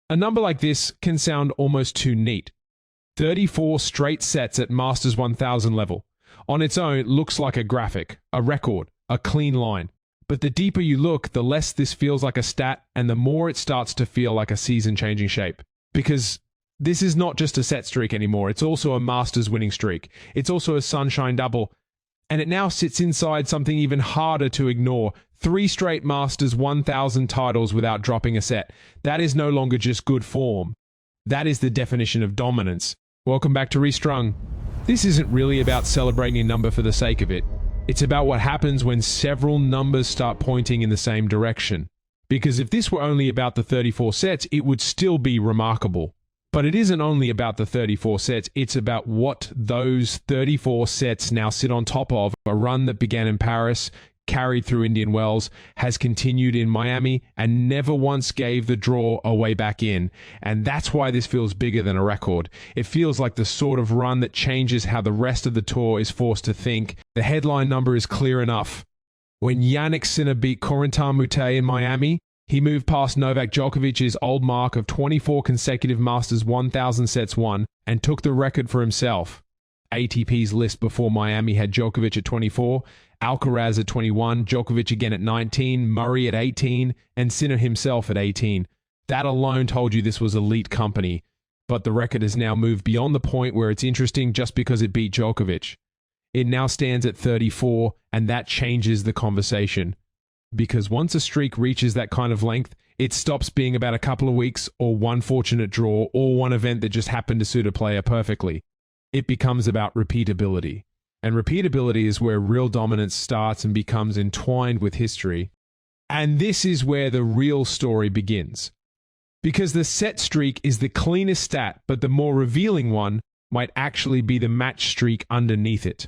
A number like this can sound almost too neat. 34 straight sets at Masters 1000 level. On its own, it looks like a graphic, a record, a clean line. But the deeper you look, the less this feels like a stat, and the more it starts to feel like a season-changing shape. Because this is not just a set streak anymore, it's also a Masters winning streak. It's also a sunshine double. And it now sits inside something even harder to ignore. 3 straight Masters 1000 titles without dropping a set. That is no longer just good form. That is the definition of dominance. Welcome back to Restrung. This isn't really about celebrating a number for the sake of it. It's about what happens when several numbers start pointing in the same direction. Because if this were only about the 34 sets, it would still be remarkable. But it isn't only about the 34 sets, it's about what those 34 sets now sit on top of. A run that began in Paris, carried through Indian Wells, has continued in Miami, and never once gave the draw a way back in. And that's why this feels bigger than a record. It feels like the sort of run that changes how the rest of the tour is forced to think. The headline number is clear enough. When Jannik Sinner beat Corentin Moutet in Miami, he moved past Novak Djokovic's old mark of 24 consecutive Masters 1000 sets won and took the record for himself. ATP's list before Miami had Djokovic at 24, Alcaraz at 21, Djokovic again at 19, Murray at 18, and Sinner himself at 18. That alone told you this was elite company. But the record has now moved beyond the point where it's interesting just because it beat Djokovic. It now stands at 34, and that changes the conversation. Because once a streak reaches that kind of length, it stops being about a couple of weeks or one fortunate draw or one event that just happened to suit a player perfectly. It becomes about repeatability. And repeatability is where real dominance starts and becomes entwined with history. And this is where the real story begins. Because the set streak is the cleanest stat, but the more revealing one might actually be the match streak underneath it.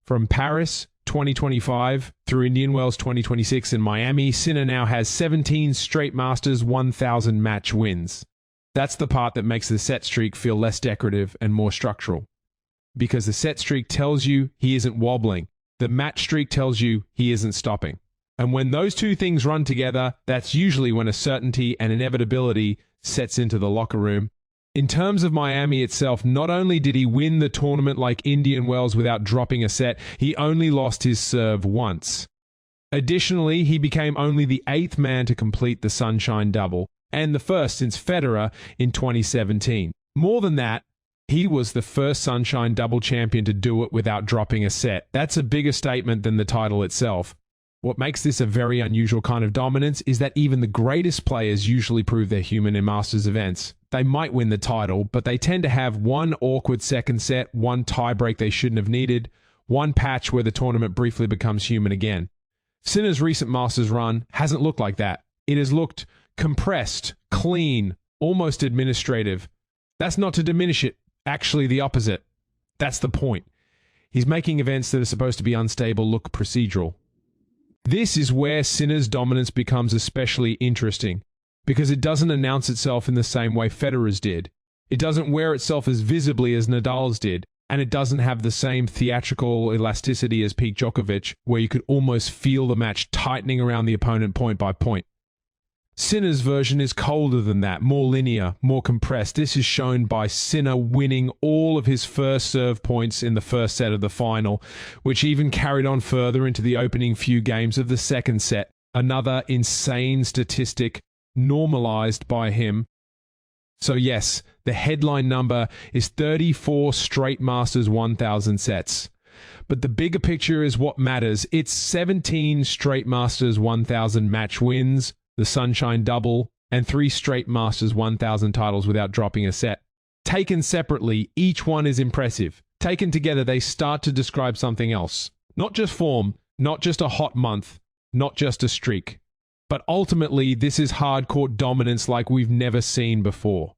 From Paris 2025 through Indian Wells 2026 in Miami, Sinner now has 17 straight Masters 1000 match wins. That's the part that makes the set streak feel less decorative and more structural. Because the set streak tells you he isn't wobbling. The match streak tells you he isn't stopping. And when those two things run together, that's usually when a certainty and inevitability sets into the locker room. In terms of Miami itself, not only did he win the tournament like Indian Wells without dropping a set, he only lost his serve once. Additionally, he became only the 8th man to complete the Sunshine Double, and the first since Federer in 2017. More than that, he was the first Sunshine Double champion to do it without dropping a set. That's a bigger statement than the title itself. What makes this a very unusual kind of dominance is that even the greatest players usually prove they're human in Masters events. They might win the title, but they tend to have one awkward second set, one tiebreak they shouldn't have needed, one patch where the tournament briefly becomes human again. Sinner's recent Masters run hasn't looked like that. It has looked compressed, clean, almost administrative. That's not to diminish it, actually the opposite. That's the point. He's making events that are supposed to be unstable look procedural. This is where Sinner's dominance becomes especially interesting, because it doesn't announce itself in the same way Federer's did. It doesn't wear itself as visibly as Nadal's did, and it doesn't have the same theatrical elasticity as peak Djokovic, where you could almost feel the match tightening around the opponent point by point. Sinner's version is colder than that, more linear, more compressed. This is shown by Sinner winning all of his first serve points in the first set of the final, which even carried on further into the opening few games of the second set. Another insane statistic normalized by him. So yes, the headline number is 34 straight Masters 1000 sets. But the bigger picture is what matters. It's 17 straight Masters 1000 match wins, the Sunshine Double, and 3 straight Masters 1000 titles without dropping a set. Taken separately, each one is impressive. Taken together, they start to describe something else. Not just form, not just a hot month, not just a streak. But ultimately, this is hardcore dominance like we've never seen before.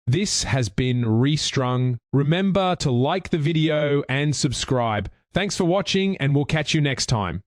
This has been Restrung. Remember to like the video and subscribe. Thanks for watching, and we'll catch you next time.